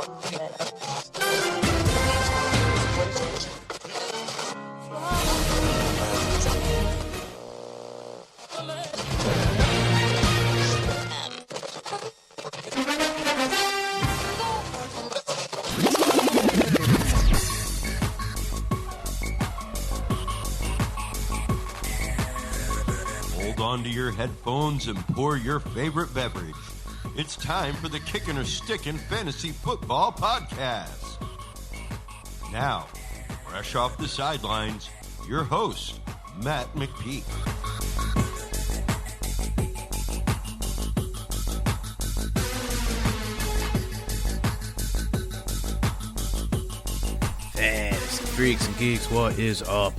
Onto your headphones and pour your favorite beverage. It's time for the Kickin or Stickin Fantasy Football Podcast. Now, fresh off the sidelines, your host, Matt McPeak. Fantasy freaks and geeks, what is up?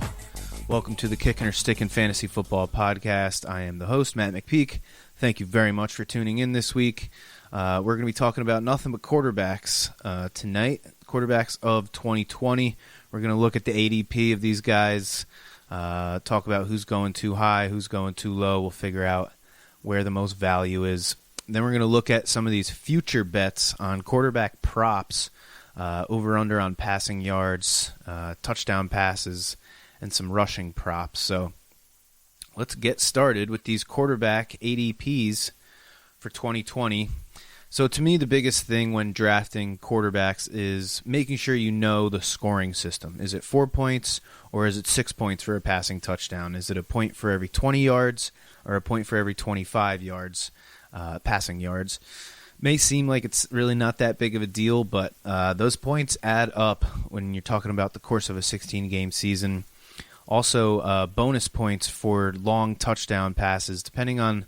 Welcome to the Kickin or Stickin Fantasy Football Podcast. I am the host, Matt McPeak. Thank you very much for tuning in this week. We're going to be talking about nothing but quarterbacks tonight, quarterbacks of 2020. We're going to look at the ADP of these guys, talk about who's going too high, who's going too low. We'll figure out where the most value is. Then we're going to look at some of these future bets on quarterback props, over-under on passing yards, touchdown passes, and some rushing props. So let's get started with these quarterback ADPs for 2020. So to me, the biggest thing when drafting quarterbacks is making sure you know the scoring system. Is it 4 points or is it 6 points for a passing touchdown? Is it a point for every 20 yards or a point for every 25 yards, passing yards? May seem like it's really not that big of a deal, but those points add up when you're talking about the course of a 16-game season. Also, bonus points for long touchdown passes, depending on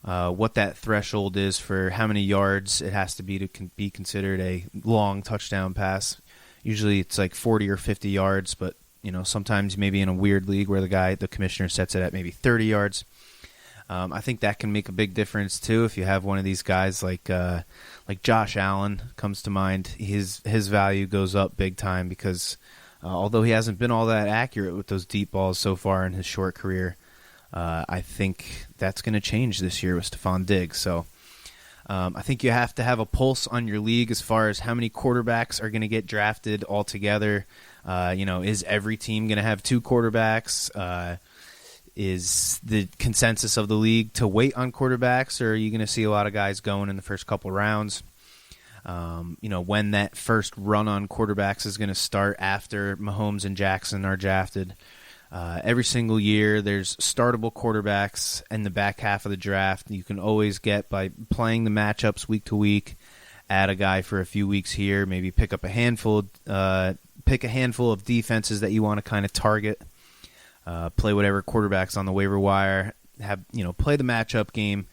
what that threshold is for how many yards it has to be considered a long touchdown pass. Usually it's like 40 or 50 yards, but sometimes maybe in a weird league where the commissioner sets it at maybe 30 yards. I think that can make a big difference too if you have one of these guys like Josh Allen comes to mind. His value goes up big time because although he hasn't been all that accurate with those deep balls so far in his short career, I think that's going to change this year with Stephon Diggs. So I think you have to have a pulse on your league as far as how many quarterbacks are going to get drafted altogether. Is every team going to have two quarterbacks? Is the consensus of the league to wait on quarterbacks, or are you going to see a lot of guys going in the first couple rounds? When that first run on quarterbacks is going to start after Mahomes and Jackson are drafted. Every single year there's startable quarterbacks in the back half of the draft. You can always get by playing the matchups week to week, add a guy for a few weeks here, maybe pick a handful of defenses that you want to kind of target. Play whatever quarterbacks on the waiver wire. Play the matchup game.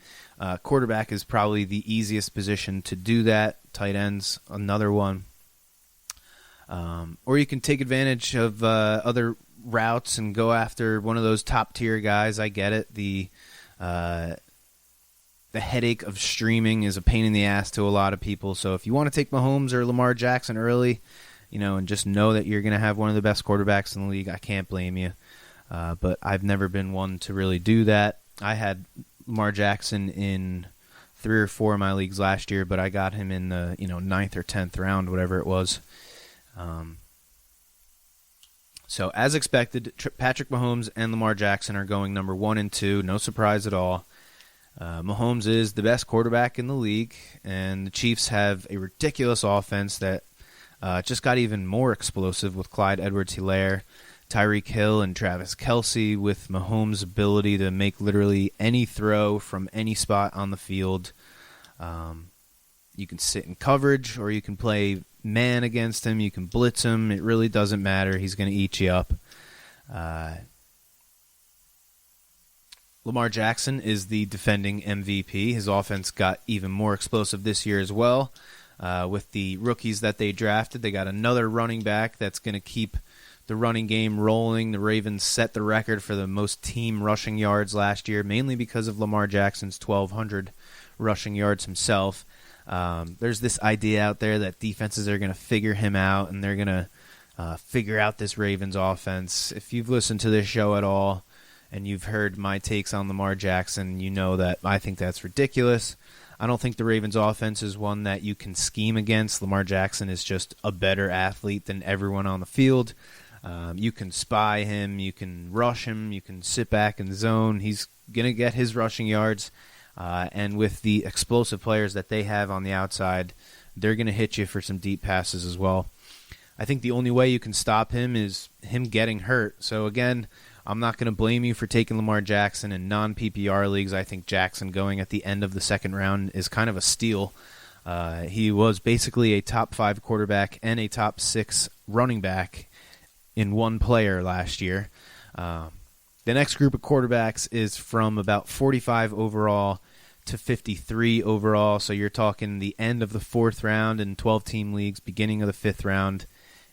Quarterback is probably the easiest position to do that. Tight ends, another one. Or you can take advantage of other routes and go after one of those top tier guys. I get it. The headache of streaming is a pain in the ass to a lot of people. So if you want to take Mahomes or Lamar Jackson early, and just know that you're going to have one of the best quarterbacks in the league, I can't blame you. But I've never been one to really do that. I had Lamar Jackson in 3 or 4 of my leagues last year, but I got him in the 9th or 10th round, whatever it was. So as expected, Patrick Mahomes and Lamar Jackson are going number 1 and 2. No surprise at all. Mahomes is the best quarterback in the league, and the Chiefs have a ridiculous offense that just got even more explosive with Clyde Edwards-Helaire, Tyreek Hill, and Travis Kelce, with Mahomes' ability to make literally any throw from any spot on the field. You can sit in coverage, or you can play man against him. You can blitz him. It really doesn't matter. He's going to eat you up. Lamar Jackson is the defending MVP. His offense got even more explosive this year as well. With the rookies that they drafted, they got another running back that's going to keep the running game rolling. The Ravens set the record for the most team rushing yards last year, mainly because of Lamar Jackson's 1,200 rushing yards himself. There's this idea out there that defenses are going to figure him out, and they're going to figure out this Ravens offense. If you've listened to this show at all and you've heard my takes on Lamar Jackson, you know that I think that's ridiculous. I don't think the Ravens' offense is one that you can scheme against. Lamar Jackson is just a better athlete than everyone on the field. You can spy him, you can rush him, you can sit back in the zone. He's going to get his rushing yards. And with the explosive players that they have on the outside, they're going to hit you for some deep passes as well. I think the only way you can stop him is him getting hurt. So again, I'm not going to blame you for taking Lamar Jackson in non-PPR leagues. I think Jackson going at the end of the second round is kind of a steal. He was basically a top 5 quarterback and a top 6 running back in one player last year. The next group of quarterbacks is from about 45 overall to 53 overall. So you're talking the end of the 4th round in 12-team leagues, beginning of the 5th round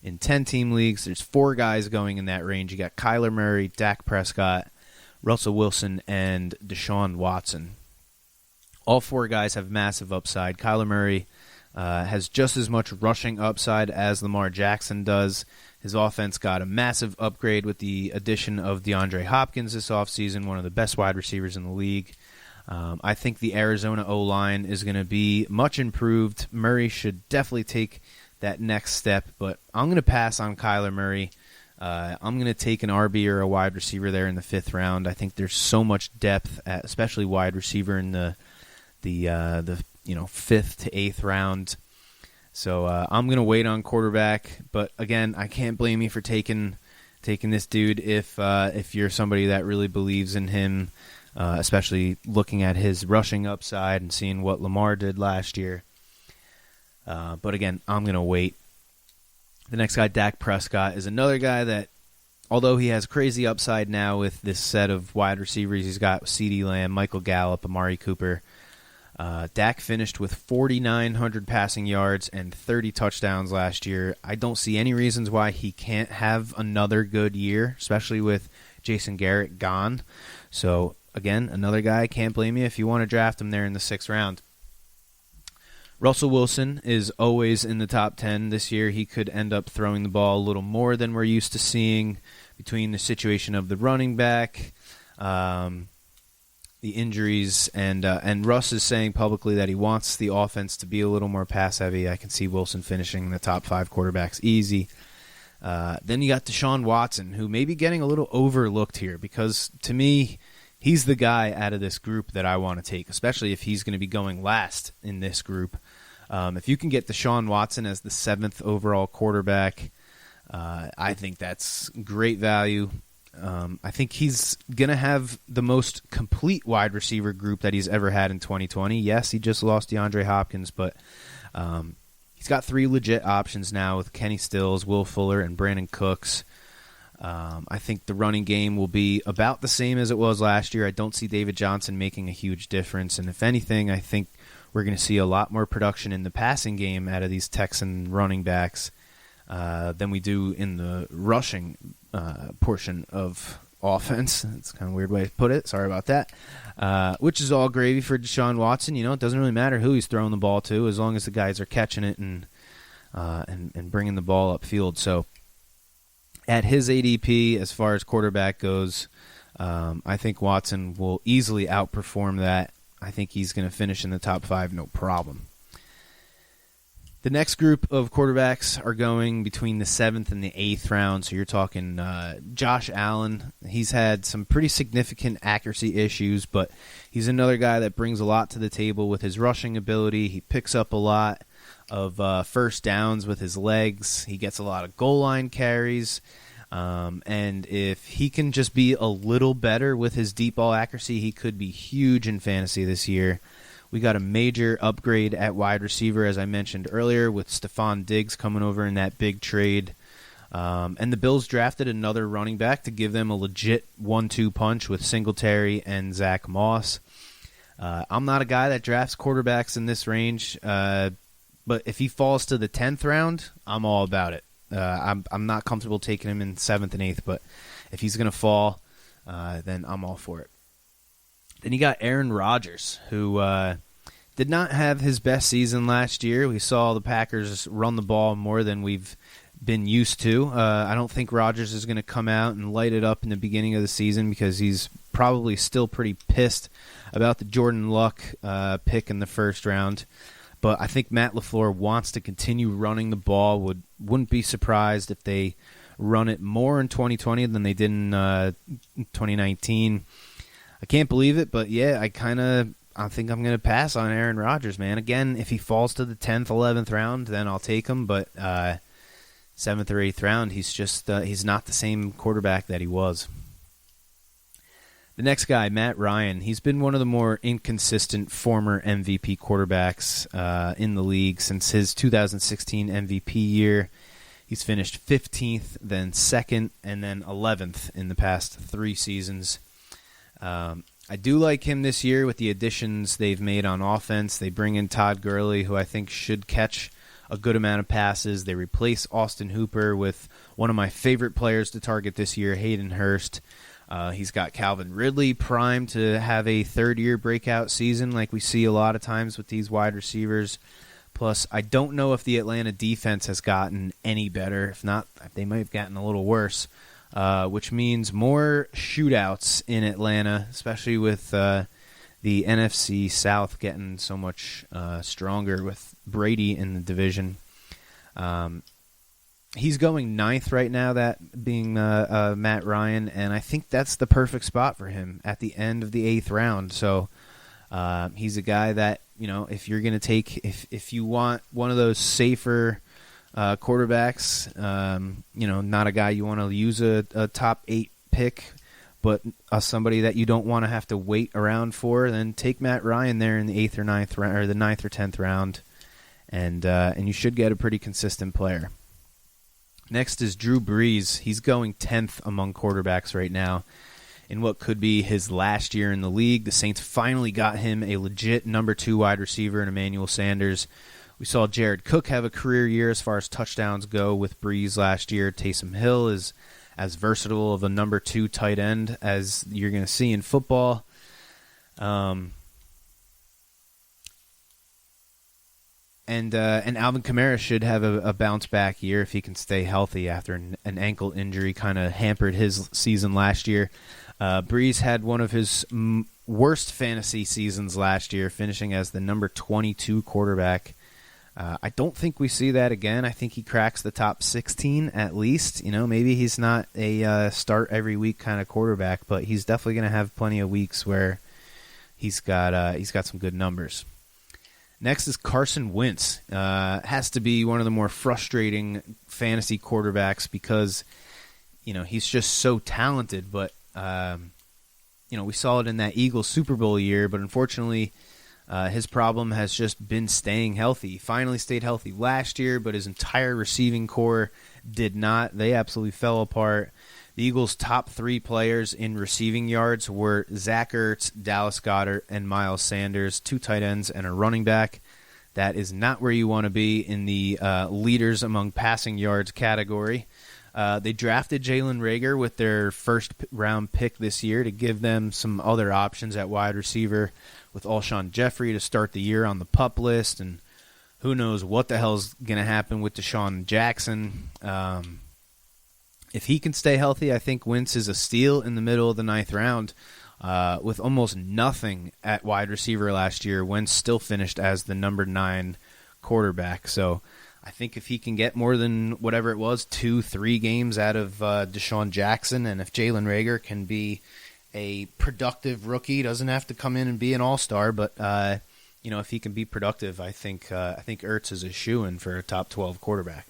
in 10-team leagues. There's 4 guys going in that range. You got Kyler Murray, Dak Prescott, Russell Wilson, and Deshaun Watson. All 4 guys have massive upside. Kyler Murray has just as much rushing upside as Lamar Jackson does. His offense got a massive upgrade with the addition of DeAndre Hopkins this offseason, one of the best wide receivers in the league. I think the Arizona O-line is going to be much improved. Murray should definitely take that next step, but I'm going to pass on Kyler Murray. I'm going to take an RB or a wide receiver there in the 5th round. I think there's so much depth, especially wide receiver in the 5th to 8th round. So I'm going to wait on quarterback, but again, I can't blame you for taking this dude if you're somebody that really believes in him, especially looking at his rushing upside and seeing what Lamar did last year. But again, I'm going to wait. The next guy, Dak Prescott, is another guy that, although he has crazy upside now with this set of wide receivers, he's got CeeDee Lamb, Michael Gallup, Amari Cooper. Dak finished with 4,900 passing yards and 30 touchdowns last year. I don't see any reasons why he can't have another good year, especially with Jason Garrett gone. So, again, another guy, can't blame you if you want to draft him there in the 6th round. Russell Wilson is always in the top 10 this year. He could end up throwing the ball a little more than we're used to seeing between the situation of the running back, the injuries, and Russ is saying publicly that he wants the offense to be a little more pass-heavy. I can see Wilson finishing in the top 5 quarterbacks easy. Then you got Deshaun Watson, who may be getting a little overlooked here because, to me, he's the guy out of this group that I want to take, especially if he's going to be going last in this group. If you can get Deshaun Watson as the 7th overall quarterback, I think that's great value. I think he's going to have the most complete wide receiver group that he's ever had in 2020. Yes, he just lost DeAndre Hopkins, but he's got 3 legit options now with Kenny Stills, Will Fuller, and Brandon Cooks. I think the running game will be about the same as it was last year. I don't see David Johnson making a huge difference, and if anything, I think we're going to see a lot more production in the passing game out of these Texan running backs than we do in the rushing portion of offense. It's kind of a weird way to put it. Sorry about that. Which is all gravy for Deshaun Watson. You know, it doesn't really matter who he's throwing the ball to as long as the guys are catching it and bringing the ball upfield. So at his ADP, as far as quarterback goes, I think Watson will easily outperform that. I think he's going to finish in the top 5, no problem. The next group of quarterbacks are going between the 7th and the 8th round. So you're talking Josh Allen. He's had some pretty significant accuracy issues, but he's another guy that brings a lot to the table with his rushing ability. He picks up a lot of first downs with his legs. He gets a lot of goal line carries. And if he can just be a little better with his deep ball accuracy, he could be huge in fantasy this year. We got a major upgrade at wide receiver, as I mentioned earlier, with Stephon Diggs coming over in that big trade. And the Bills drafted another running back to give them a legit 1-2 punch with Singletary and Zach Moss. I'm not a guy that drafts quarterbacks in this range, but if he falls to the 10th round, I'm all about it. I'm not comfortable taking him in 7th and 8th, but if he's going to fall, then I'm all for it. Then you got Aaron Rodgers, who did not have his best season last year. We saw the Packers run the ball more than we've been used to. I don't think Rodgers is going to come out and light it up in the beginning of the season because he's probably still pretty pissed about the Jordan Luck pick in the first round. But I think Matt LaFleur wants to continue running the ball. Wouldn't be surprised if they run it more in 2020 than they did in 2019. I can't believe it, but yeah, I think I'm going to pass on Aaron Rodgers, man. Again, if he falls to the 10th, 11th round, then I'll take him. But 7th or 8th round, he's not the same quarterback that he was. The next guy, Matt Ryan, he's been one of the more inconsistent former MVP quarterbacks in the league since his 2016 MVP year. He's finished 15th, then 2nd, and then 11th in the past 3 seasons. I do like him this year with the additions they've made on offense. They bring in Todd Gurley, who I think should catch a good amount of passes. They replace Austin Hooper with one of my favorite players to target this year, Hayden Hurst. He's got Calvin Ridley primed to have a third-year breakout season like we see a lot of times with these wide receivers. Plus, I don't know if the Atlanta defense has gotten any better. If not, they might have gotten a little worse, which means more shootouts in Atlanta, especially with the NFC South getting so much stronger with Brady in the division. He's going 9th right now, that being Matt Ryan, and I think that's the perfect spot for him at the end of the 8th round. So he's a guy that, if you're going to take, if you want one of those safer quarterbacks, not a guy you want to use a top 8 pick, but somebody that you don't want to have to wait around for, then take Matt Ryan there in the 8th or 9th round, or the 9th or 10th round, and you should get a pretty consistent player. Next is Drew Brees. He's going 10th among quarterbacks right now in what could be his last year in the league. The Saints finally got him a legit number 2 wide receiver in Emmanuel Sanders. We saw Jared Cook have a career year as far as touchdowns go with Brees last year. Taysom Hill is as versatile of a number 2 tight end as you're going to see in football. And Alvin Kamara should have a bounce-back year if he can stay healthy after an ankle injury kind of hampered his season last year. Brees had one of his worst fantasy seasons last year, finishing as the number 22 quarterback. I don't think we see that again. I think he cracks the top 16 at least. Maybe he's not a start every week kind of quarterback, but he's definitely going to have plenty of weeks where he's got some good numbers. Next is Carson Wentz. Has to be one of the more frustrating fantasy quarterbacks because, he's just so talented. But, we saw it in that Eagles Super Bowl year. But unfortunately, his problem has just been staying healthy. He finally stayed healthy last year, but his entire receiving core did not. They absolutely fell apart. The Eagles' top 3 players in receiving yards were Zach Ertz, Dallas Goedert, and Miles Sanders, 2 tight ends and a running back. That is not where you want to be in the leaders among passing yards category. They drafted Jalen Reagor with their first-round pick this year to give them some other options at wide receiver with Alshon Jeffrey to start the year on the PUP list, and who knows what the hell's going to happen with Deshaun Jackson. If he can stay healthy, I think Wentz is a steal in the middle of the 9th round. With almost nothing at wide receiver last year, Wentz still finished as the number 9 quarterback. So I think if he can get more than whatever it was, 2-3 games out of Deshaun Jackson, and if Jalen Reagor can be a productive rookie, doesn't have to come in and be an all-star, but if he can be productive, I think Ertz is a shoo-in for a top 12 quarterback.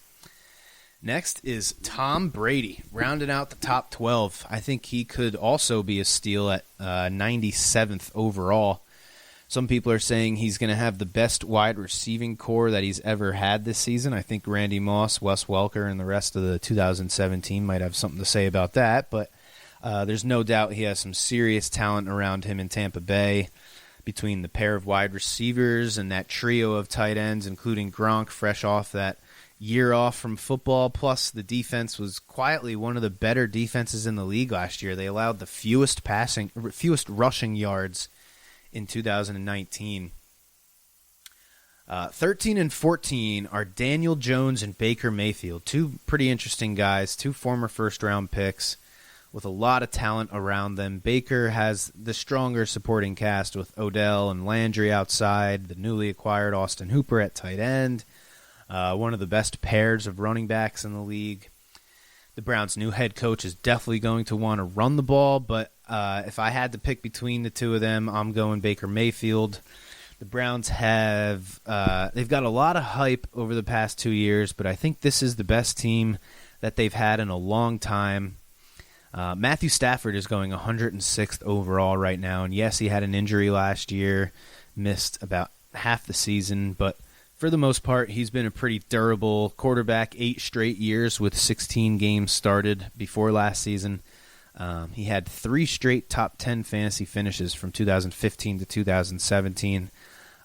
Next is Tom Brady, rounding out the top 12. I think he could also be a steal at 97th overall. Some people are saying he's going to have the best wide receiving core that he's ever had this season. I think Randy Moss, Wes Welker, and the rest of the 2017 might have something to say about that, but there's no doubt he has some serious talent around him in Tampa Bay. Between the pair of wide receivers and that trio of tight ends, including Gronk, fresh off that year off from football, plus the defense was quietly one of the better defenses in the league last year. They allowed the fewest rushing yards in 2019. 13 and 14 are Daniel Jones and Baker Mayfield, 2 pretty interesting guys, 2 former first-round picks. with a lot of talent around them. Baker has the stronger supporting cast with Odell and Landry outside, the newly acquired Austin Hooper at tight end, one of the best pairs of running backs in the league. The Browns' new head coach is definitely going to want to run the ball, but if I had to pick between the two of them, I'm going Baker Mayfield. The Browns they've got a lot of hype over the past 2 years, but I think this is the best team that they've had in a long time. Matthew Stafford is going 106th overall right now, and yes, he had an injury last year, missed about half the season, but for the most part, he's been a pretty durable quarterback, 8 straight years with 16 games started before last season. He had 3 straight top 10 fantasy finishes from 2015 to 2017.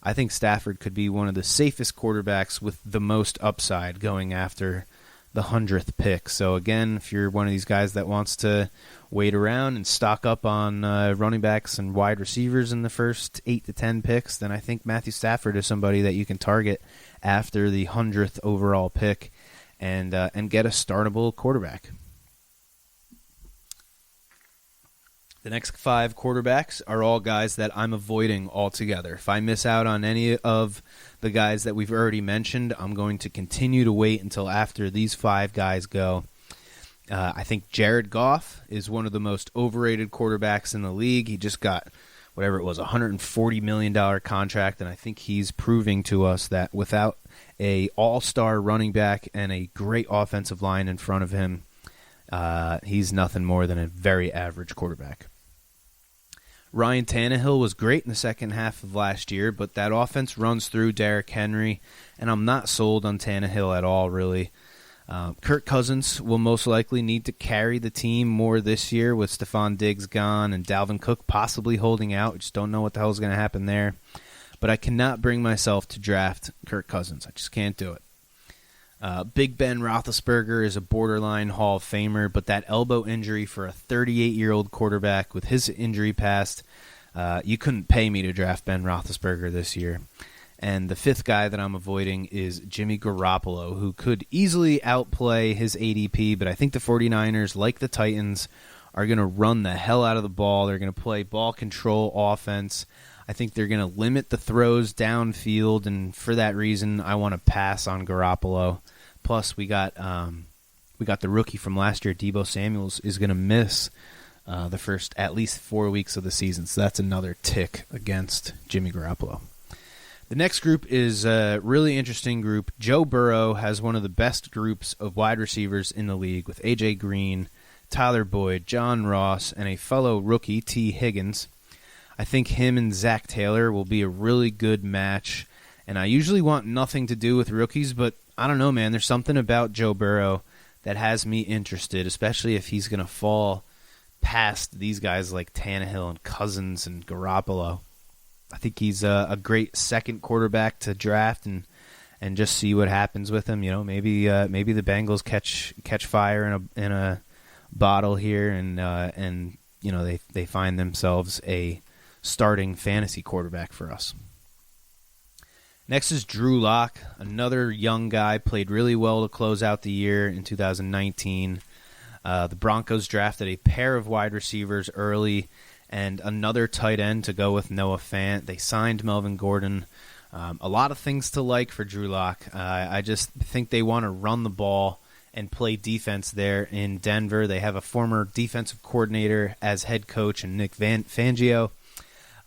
I think Stafford could be one of the safest quarterbacks with the most upside going after the 100th pick. So again, if you're one of these guys that wants to wait around and stock up on running backs and wide receivers in the first 8 to 10 picks, then I think Matthew Stafford is somebody that you can target after the 100th overall pick and get a startable quarterback. The next 5 quarterbacks are all guys that I'm avoiding altogether. If I miss out on any of the guys that we've already mentioned, I'm going to continue to wait until after these 5 guys go. I think Jared Goff is one of the most overrated quarterbacks in the league. He just got, whatever it was, a $140 million contract, and I think he's proving to us that without a all-star running back and a great offensive line in front of him, he's nothing more than a very average quarterback. Ryan Tannehill was great in the second half of last year, but that offense runs through Derrick Henry, and I'm not sold on Tannehill at all, really. Kirk Cousins will most likely need to carry the team more this year with Stephon Diggs gone and Dalvin Cook possibly holding out. We just don't know what the hell is going to happen there. But I cannot bring myself to draft Kirk Cousins. I just can't do it. Big Ben Roethlisberger is a borderline Hall of Famer, but that elbow injury for a 38-year-old quarterback with his injury past, you couldn't pay me to draft Ben Roethlisberger this year. And the 5th guy that I'm avoiding is Jimmy Garoppolo, who could easily outplay his ADP, but I think the 49ers, like the Titans, are going to run the hell out of the ball. They're going to play ball control offense. I think they're going to limit the throws downfield, and for that reason, I want to pass on Garoppolo. Plus, we got the rookie from last year, Deebo Samuels, is going to miss the first at least 4 weeks of the season, so that's another tick against Jimmy Garoppolo. The next group is a really interesting group. Joe Burrow has one of the best groups of wide receivers in the league with A.J. Green, Tyler Boyd, John Ross, and a fellow rookie, T. Higgins. I think him and Zach Taylor will be a really good match, and I usually want nothing to do with rookies, but I don't know, man. There's something about Joe Burrow that has me interested, especially if he's going to fall past these guys like Tannehill and Cousins and Garoppolo. I think he's a great second quarterback to draft and just see what happens with him. You know, maybe the Bengals catch fire in a bottle here, and you know they find themselves a starting fantasy quarterback for us. Next is Drew Lock, another young guy, played really well to close out the year in 2019. The Broncos drafted a pair of wide receivers early and another tight end to go with Noah Fant. They signed Melvin Gordon. A lot of things to like for Drew Lock. I just think they want to run the ball and play defense there in Denver. They have a former defensive coordinator as head coach in Nick Fangio.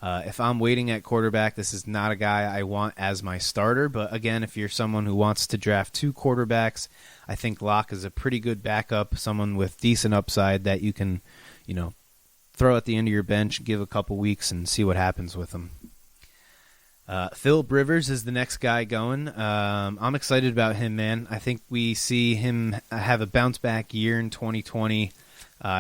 If I'm waiting at quarterback, this is not a guy I want as my starter. But again, if you're someone who wants to draft 2 quarterbacks, I think Locke is a pretty good backup, someone with decent upside that you can, throw at the end of your bench, give a couple weeks, and see what happens with him. Phillip Rivers is the next guy going. I'm excited about him, man. I think we see him have a bounce-back year in 2020.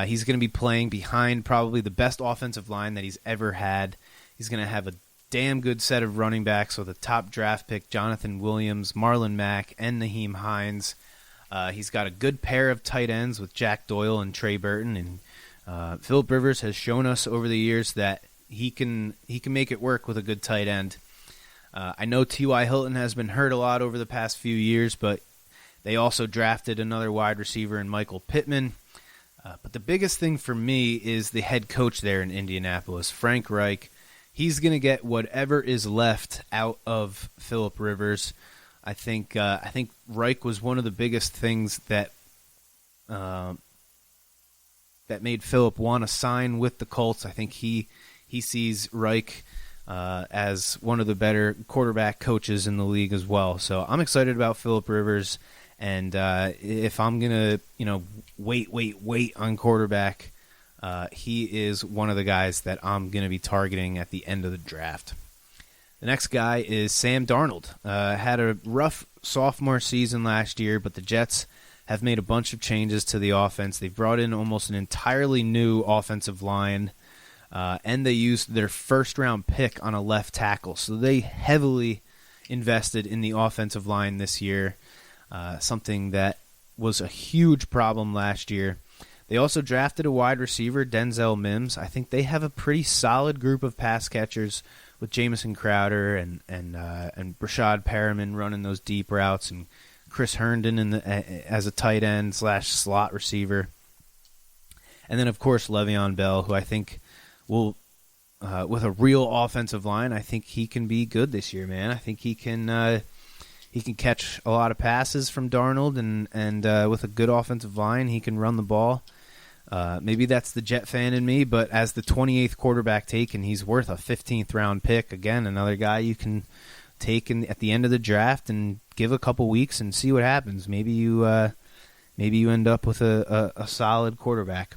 He's going to be playing behind probably the best offensive line that he's ever had. He's going to have a damn good set of running backs with a top draft pick, Jonathan Williams, Marlon Mack, and Naheem Hines. He's got a good pair of tight ends with Jack Doyle and Trey Burton, and Phillip Rivers has shown us over the years that he can make it work with a good tight end. I know T.Y. Hilton has been hurt a lot over the past few years, but they also drafted another wide receiver in Michael Pittman. But the biggest thing for me is the head coach there in Indianapolis, Frank Reich. He's going to get whatever is left out of Phillip Rivers. I think Reich was one of the biggest things that made Phillip want to sign with the Colts. I think he sees Reich as one of the better quarterback coaches in the league as well. So I'm excited about Phillip Rivers, and if I'm gonna wait on quarterback, he is one of the guys that I'm gonna be targeting at the end of the draft. The next guy is Sam Darnold. Had a rough sophomore season last year, but the Jets have made a bunch of changes to the offense. They've brought in almost an entirely new offensive line, and they used their first-round pick on a left tackle. So they heavily invested in the offensive line this year, something that was a huge problem last year. They also drafted a wide receiver, Denzel Mims. I think they have a pretty solid group of pass catchers with Jamison Crowder and Rashad Perriman running those deep routes, and Chris Herndon as a tight end / slot receiver. And then, of course, Le'Veon Bell, who I think will, with a real offensive line, I think he can be good this year, man. I think he can catch a lot of passes from Darnold, and with a good offensive line, he can run the ball. Maybe that's the Jet fan in me, but as the 28th quarterback taken, he's worth a 15th round pick. Again, another guy you can take at the end of the draft and give a couple weeks and see what happens. Maybe you end up with a solid quarterback.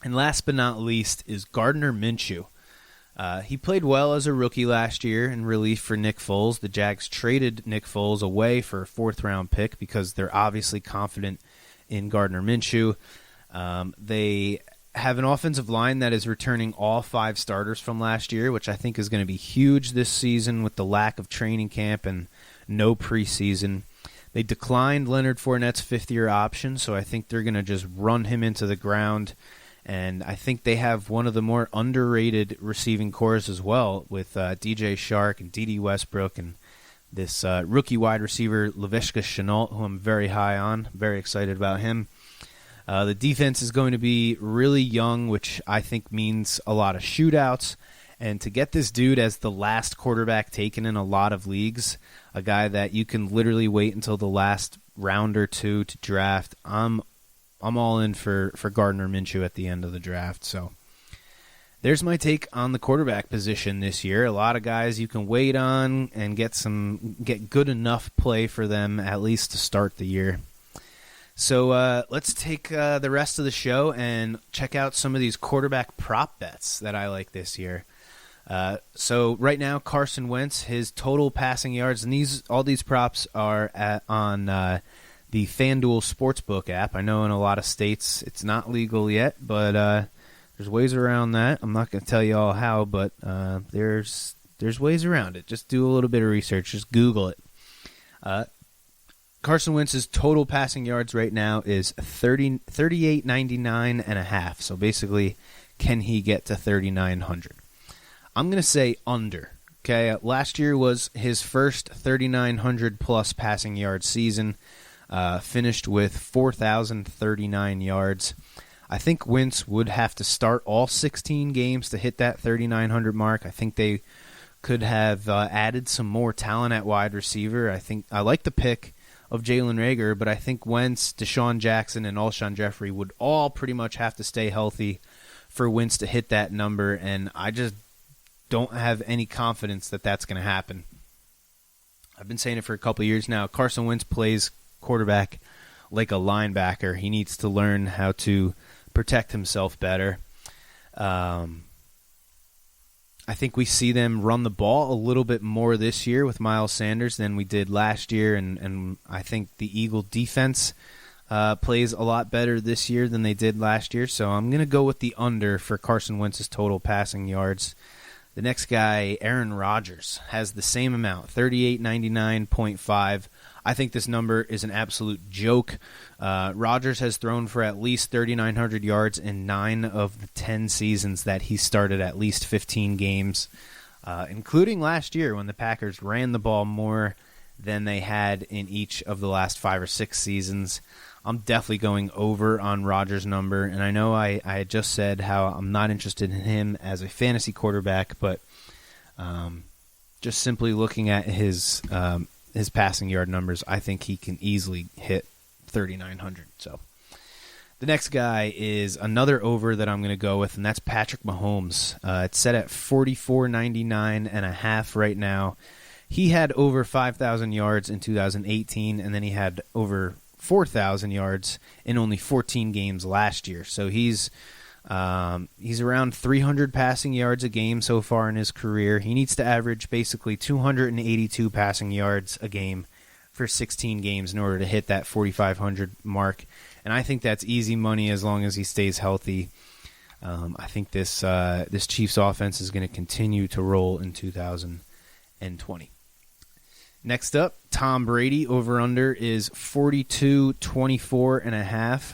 And last but not least is Gardner Minshew. He played well as a rookie last year in relief for Nick Foles. The Jags traded Nick Foles away for a 4th round pick because they're obviously confident in Gardner Minshew. They have an offensive line that is returning all 5 starters from last year, which I think is going to be huge this season with the lack of training camp and no preseason. They declined Leonard Fournette's 5th-year option, so I think they're going to just run him into the ground. And I think they have one of the more underrated receiving cores as well, with DJ Shark and Dede Westbrook and this rookie wide receiver, Laviska Shenault, who I'm very high on. Very excited about him. The defense is going to be really young, which I think means a lot of shootouts. And to get this dude as the last quarterback taken in a lot of leagues, a guy that you can literally wait until the last round or two to draft, I'm all in for Gardner Minshew at the end of the draft. So there's my take on the quarterback position this year. A lot of guys you can wait on and get good enough play for them at least to start the year. So let's take the rest of the show and check out some of these quarterback prop bets that I like this year. So right now, Carson Wentz, his total passing yards, and all these props are on the FanDuel Sportsbook app. I know in a lot of states it's not legal yet, but there's ways around that. I'm not going to tell you all how, but there's ways around it. Just do a little bit of research. Just Google it. Carson Wentz's total passing yards right now is 3899 and a half. So basically, can he get to 3,900? I'm going to say under. Okay, last year was his first 3,900 plus passing yard season. Finished with 4,039 yards. I think Wentz would have to start all 16 games to hit that 3,900 mark. I think they could have added some more talent at wide receiver. I like the pick of Jalen Reagor, but I think Wentz, Deshaun Jackson, and Alshon Jeffrey would all pretty much have to stay healthy for Wentz to hit that number, and I just don't have any confidence that that's going to happen. I've been saying it for a couple of years now. Carson Wentz plays quarterback like a linebacker. He needs to learn how to protect himself better. I think we see them run the ball a little bit more this year with Miles Sanders than we did last year, and I think the Eagle defense plays a lot better this year than they did last year, so I'm going to go with the under for Carson Wentz's total passing yards. The next guy, Aaron Rodgers, has the same amount, 3899.5. I think this number is an absolute joke. Rodgers has thrown for at least 3,900 yards in 9 of the 10 seasons that he started at least 15 games, including last year when the Packers ran the ball more than they had in each of the last 5 or 6 seasons. I'm definitely going over on Rodgers' number, and I know I had just said how I'm not interested in him as a fantasy quarterback, but just simply looking at his passing yard numbers, I think he can easily hit 3,900. So the next guy is another over that I'm going to go with, and that's Patrick Mahomes. It's set at 44.99.5 right now. He had over 5,000 yards in 2018, and then he had over 4,000 yards in only 14 games last year. So he's around 300 passing yards a game so far in his career. He needs to average basically 282 passing yards a game for 16 games in order to hit that 4,500 mark. And I think that's easy money as long as he stays healthy. I think this Chiefs offense is going to continue to roll in 2020. Next up, Tom Brady over-under is 42.24.5.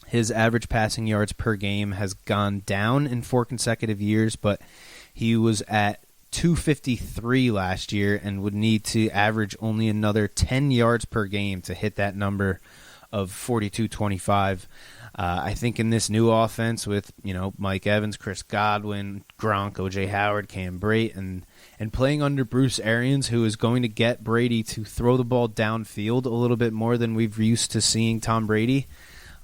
His average passing yards per game has gone down in 4 consecutive years, but he was at 253 last year and would need to average only another 10 yards per game to hit that number of 42.25. I think in this new offense with Mike Evans, Chris Godwin, Gronk, O.J. Howard, Cam Brate, and playing under Bruce Arians, who is going to get Brady to throw the ball downfield a little bit more than we've used to seeing Tom Brady,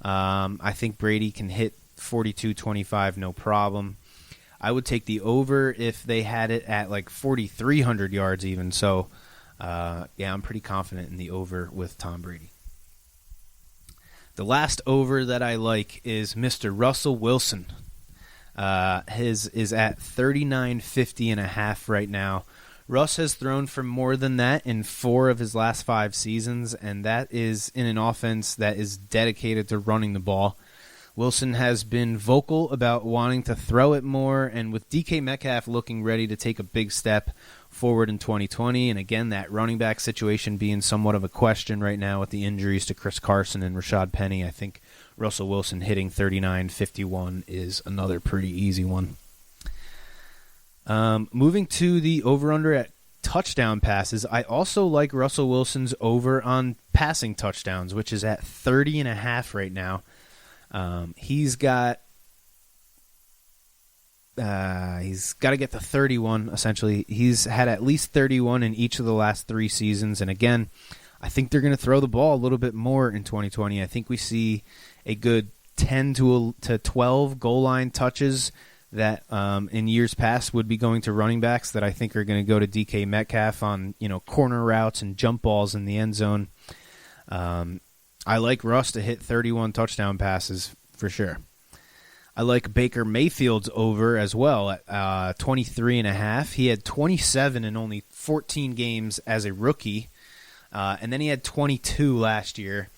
I think Brady can hit 42.25 no problem. I would take the over if they had it at like 4,300 yards even. So, I'm pretty confident in the over with Tom Brady. The last over that I like is Mr. Russell Wilson. His is at 39.50.5 right now. Russ has thrown for more than that in 4 of his last 5 seasons, and that is in an offense that is dedicated to running the ball. Wilson has been vocal about wanting to throw it more, and with DK Metcalf looking ready to take a big step forward in 2020, and again, that running back situation being somewhat of a question right now with the injuries to Chris Carson and Rashad Penny, I think Russell Wilson hitting 39.51 is another pretty easy one. Moving to the over-under at touchdown passes, I also like Russell Wilson's over on passing touchdowns, which is at 30.5 right now. He's got to get to 31, essentially. He's had at least 31 in each of the last 3 seasons, and again, I think they're going to throw the ball a little bit more in 2020. I think we see a good 10 to 12 goal line touches that in years past would be going to running backs that I think are going to go to DK Metcalf on corner routes and jump balls in the end zone. I like Russ to hit 31 touchdown passes for sure. I like Baker Mayfield's over as well at 23.5. He had 27 in only 14 games as a rookie, and then he had 22 last year.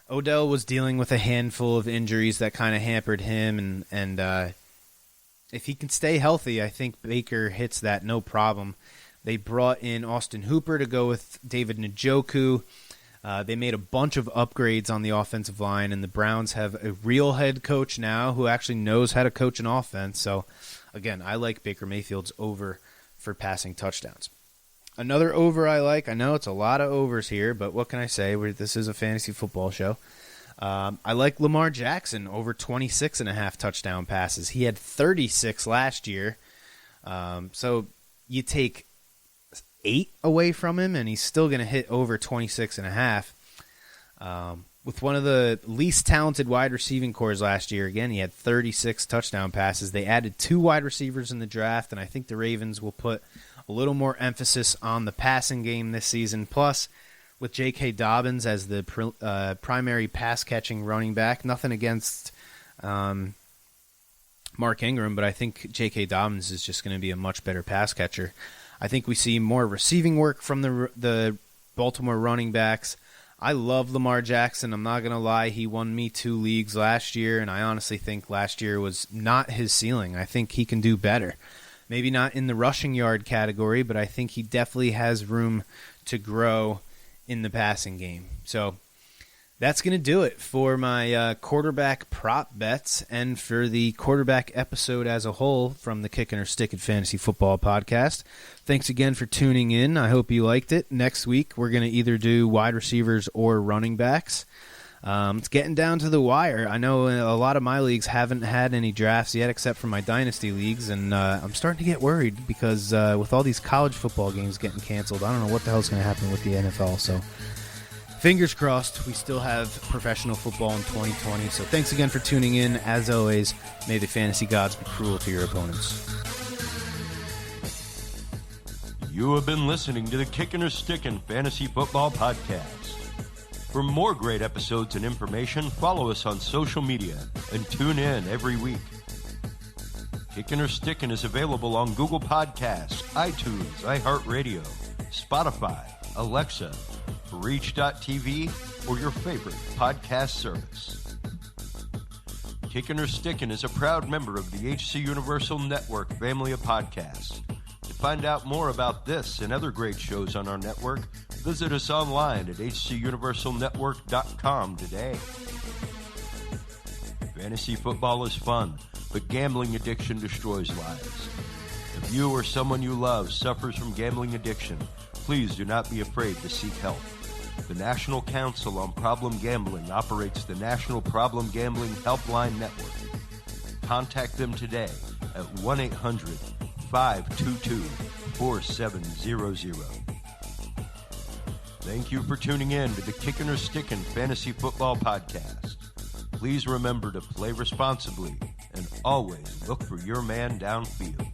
Odell was dealing with a handful of injuries that kind of hampered him, and if he can stay healthy, I think Baker hits that no problem. They brought in Austin Hooper to go with David Njoku. They made a bunch of upgrades on the offensive line, and the Browns have a real head coach now who actually knows how to coach an offense. So, again, I like Baker Mayfield's over for passing touchdowns. Another over I like, I know it's a lot of overs here, but what can I say? This is a fantasy football show. I like Lamar Jackson over 26.5 touchdown passes. He had 36 last year. So you take 8 away from him, and he's still going to hit over 26.5. With one of the least talented wide receiving cores last year, again, he had 36 touchdown passes. They added 2 wide receivers in the draft, and I think the Ravens will put a little more emphasis on the passing game this season. Plus, with J.K. Dobbins as the primary pass-catching running back, nothing against Mark Ingram, but I think J.K. Dobbins is just going to be a much better pass catcher. I think we see more receiving work from the Baltimore running backs. I love Lamar Jackson. I'm not going to lie. He won me 2 leagues last year, and I honestly think last year was not his ceiling. I think he can do better. Maybe not in the rushing yard category, but I think he definitely has room to grow in the passing game. So That's going to do it for my quarterback prop bets and for the quarterback episode as a whole from the Kickin or Stickin Fantasy Football Podcast. Thanks again for tuning in. I hope you liked it. Next week, we're going to either do wide receivers or running backs. It's getting down to the wire. I know a lot of my leagues haven't had any drafts yet except for my dynasty leagues, and I'm starting to get worried because with all these college football games getting canceled, I don't know what the hell's going to happen with the NFL, so fingers crossed we still have professional football in 2020. So thanks again for tuning in. As always, may the fantasy gods be cruel to your opponents. You have been listening to the Kickin or Stickin Fantasy Football Podcast. For more great episodes and information, follow us on social media and tune in every week. Kickin or Stickin is available on Google Podcasts, iTunes, iHeartRadio, Spotify, Alexa, Reach.tv, or your favorite podcast service. Kickin or Stickin is a proud member of the HC Universal Network family of podcasts. To find out more about this and other great shows on our network, visit us online at hcuniversalnetwork.com today. Fantasy football is fun, but gambling addiction destroys lives. If you or someone you love suffers from gambling addiction, please do not be afraid to seek help. The National Council on Problem Gambling operates the National Problem Gambling Helpline Network. Contact them today at 1-800-522-4700. Thank you for tuning in to the Kickin or Stickin Fantasy Football Podcast. Please remember to play responsibly and always look for your man downfield.